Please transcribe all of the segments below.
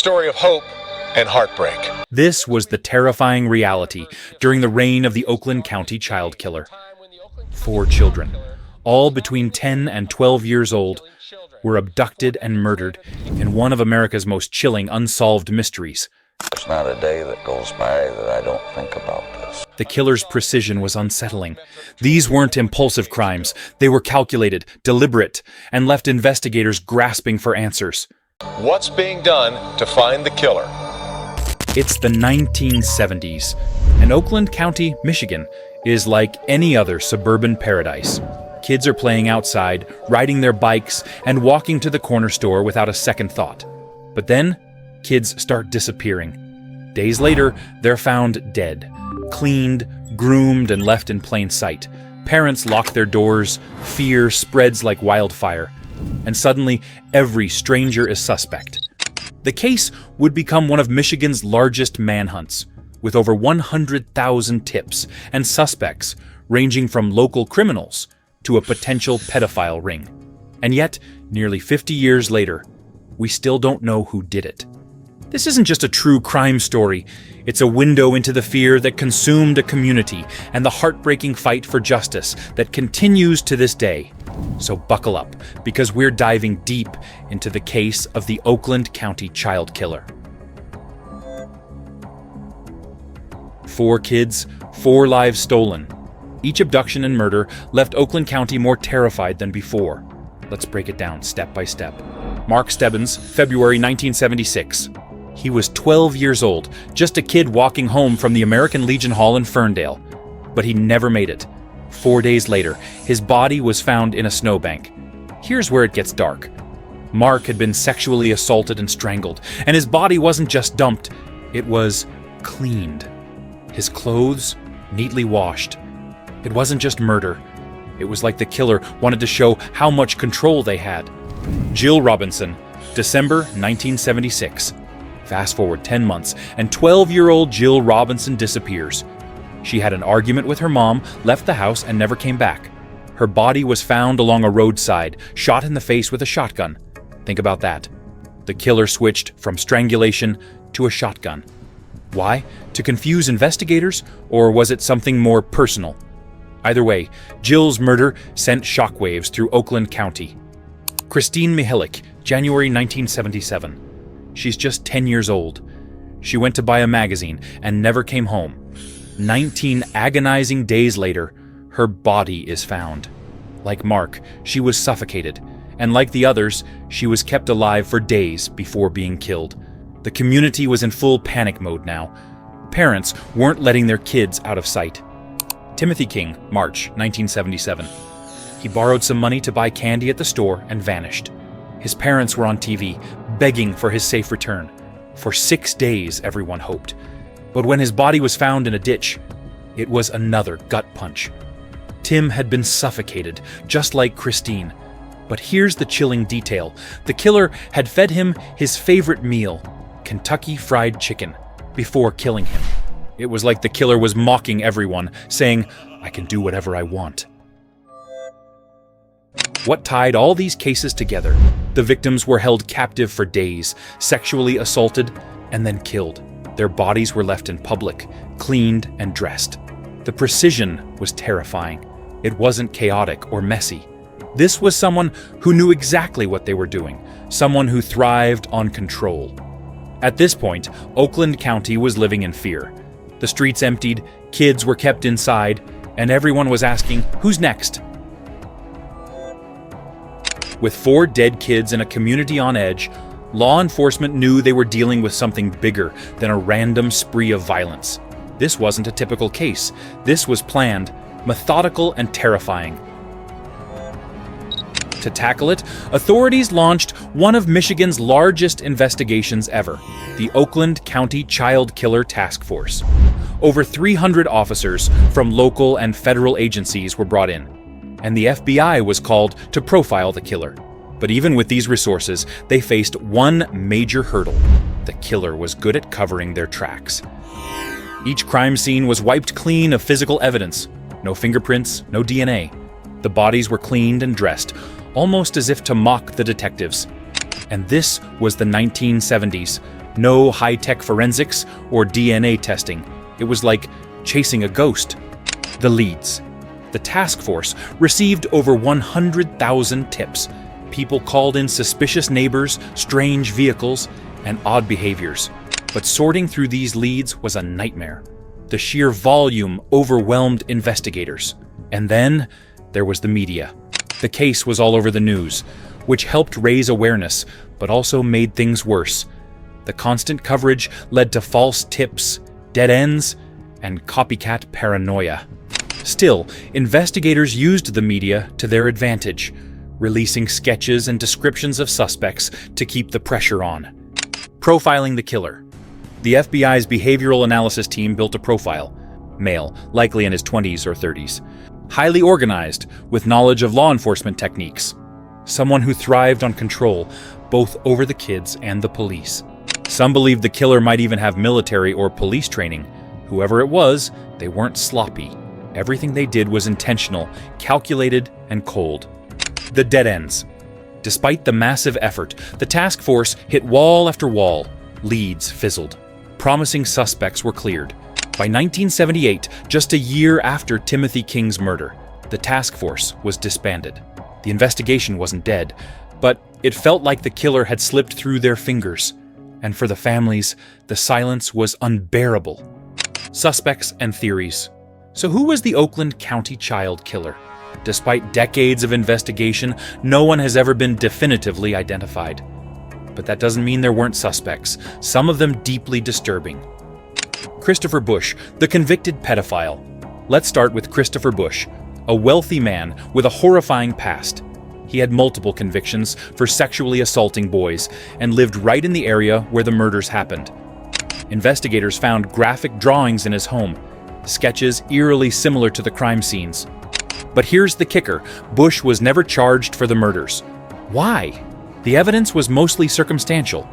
Story of hope and heartbreak. This was the terrifying reality during the reign of the Oakland County Child Killer. 4 children, all between 10 and 12 years old, were abducted and murdered in one of America's most chilling unsolved mysteries. There's not a day that goes by that I don't think about this. The killer's precision was unsettling. These weren't impulsive crimes. They were calculated, deliberate, and left investigators grasping for answers. What's being done to find the killer? It's the 1970s, and Oakland County, Michigan, is like any other suburban paradise. Kids are playing outside, riding their bikes, and walking to the corner store without a second thought. But then, kids start disappearing. Days later, they're found dead, cleaned, groomed, and left in plain sight. Parents lock their doors, fear spreads like wildfire, and suddenly every stranger is suspect. The case would become one of Michigan's largest manhunts, with over 100,000 tips and suspects ranging from local criminals to a potential pedophile ring. And yet, nearly 50 years later, we still don't know who did it. This isn't just a true crime story. It's a window into the fear that consumed a community and the heartbreaking fight for justice that continues to this day. So buckle up, because we're diving deep into the case of the Oakland County Child Killer. 4 kids, 4 lives stolen. Each abduction and murder left Oakland County more terrified than before. Let's break it down step by step. Mark Stebbins, February 1976. He was 12 years old, just a kid walking home from the American Legion Hall in Ferndale. But he never made it. 4 days later, his body was found in a snowbank. Here's where it gets dark. Mark had been sexually assaulted and strangled, and his body wasn't just dumped, it was cleaned. His clothes neatly washed. It wasn't just murder. It was like the killer wanted to show how much control they had. Jill Robinson, December 1976. Fast forward 10 months, and 12-year-old Jill Robinson disappears. She had an argument with her mom, left the house, and never came back. Her body was found along a roadside, shot in the face with a shotgun. Think about that. The killer switched from strangulation to a shotgun. Why? To confuse investigators, or was it something more personal? Either way, Jill's murder sent shockwaves through Oakland County. Christine Mihalik, January 1977. She's just 10 years old. She went to buy a magazine and never came home. 19 agonizing days later, her body is found. Like Mark, she was suffocated, and like the others, she was kept alive for days before being killed. The community was in full panic mode now. Parents weren't letting their kids out of sight. Timothy King, March 1977. He borrowed some money to buy candy at the store and vanished. His parents were on TV, begging for his safe return. For 6 days, everyone hoped. But when his body was found in a ditch, it was another gut punch. Tim had been suffocated, just like Christine. But here's the chilling detail. The killer had fed him his favorite meal, Kentucky Fried Chicken, before killing him. It was like the killer was mocking everyone, saying, "I can do whatever I want." What tied all these cases together? The victims were held captive for days, sexually assaulted, and then killed. Their bodies were left in public, cleaned and dressed. The precision was terrifying. It wasn't chaotic or messy. This was someone who knew exactly what they were doing, someone who thrived on control. At this point, Oakland County was living in fear. The streets emptied, kids were kept inside, and everyone was asking, who's next? With 4 dead kids and a community on edge, law enforcement knew they were dealing with something bigger than a random spree of violence. This wasn't a typical case. This was planned, methodical, and terrifying. To tackle it, authorities launched one of Michigan's largest investigations ever, the Oakland County Child Killer Task Force. Over 300 officers from local and federal agencies were brought in, and the FBI was called to profile the killer. But even with these resources, they faced one major hurdle. The killer was good at covering their tracks. Each crime scene was wiped clean of physical evidence. No fingerprints, no DNA. The bodies were cleaned and dressed, almost as if to mock the detectives. And this was the 1970s, No high-tech forensics or DNA testing. It was like chasing a ghost. The leads. The task force received over 100,000 tips. People called in suspicious neighbors, strange vehicles, and odd behaviors. But sorting through these leads was a nightmare. The sheer volume overwhelmed investigators. And then there was the media. The case was all over the news, which helped raise awareness, but also made things worse. The constant coverage led to false tips, dead ends, and copycat paranoia. Still, investigators used the media to their advantage, releasing sketches and descriptions of suspects to keep the pressure on. Profiling the killer. The FBI's behavioral analysis team built a profile. Male, likely in his 20s or 30s. Highly organized, with knowledge of law enforcement techniques. Someone who thrived on control, both over the kids and the police. Some believed the killer might even have military or police training. Whoever it was, they weren't sloppy. Everything they did was intentional, calculated, and cold. The dead ends. Despite the massive effort, the task force hit wall after wall. Leads fizzled. Promising suspects were cleared. By 1978, just a year after Timothy King's murder, the task force was disbanded. The investigation wasn't dead, but it felt like the killer had slipped through their fingers. And for the families, the silence was unbearable. Suspects and theories. So who was the Oakland County Child Killer? Despite decades of investigation, no one has ever been definitively identified. But that doesn't mean there weren't suspects, some of them deeply disturbing. Christopher Bush, the convicted pedophile. Let's start with Christopher Bush, a wealthy man with a horrifying past. He had multiple convictions for sexually assaulting boys and lived right in the area where the murders happened. Investigators found graphic drawings in his home, sketches eerily similar to the crime scenes. But here's the kicker: Bush was never charged for the murders. Why? The evidence was mostly circumstantial,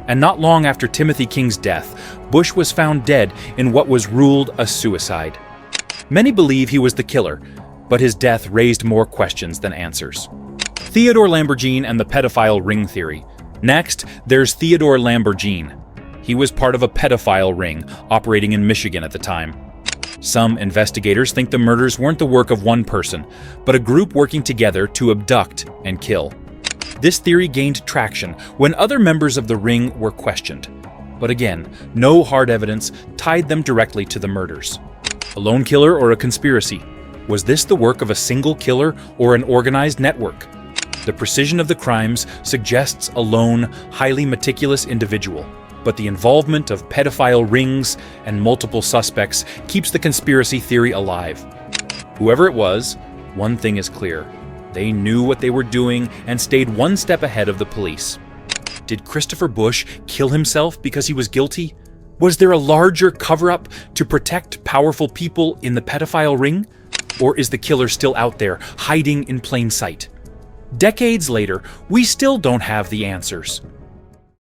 and not long after Timothy King's death, Bush was found dead in what was ruled a suicide. Many believe he was the killer, but his death raised more questions than answers. Theodore Lamborghini and the pedophile ring theory. Next, there's Theodore Lamborghini. He was part of a pedophile ring operating in Michigan at the time. Some investigators think the murders weren't the work of one person, but a group working together to abduct and kill. This theory gained traction when other members of the ring were questioned. But again, no hard evidence tied them directly to the murders. A lone killer or a conspiracy? Was this the work of a single killer or an organized network? The precision of the crimes suggests a lone, highly meticulous individual, but the involvement of pedophile rings and multiple suspects keeps the conspiracy theory alive. Whoever it was, one thing is clear. They knew what they were doing and stayed one step ahead of the police. Did Christopher Bush kill himself because he was guilty? Was there a larger cover-up to protect powerful people in the pedophile ring? Or is the killer still out there, hiding in plain sight? Decades later, we still don't have the answers.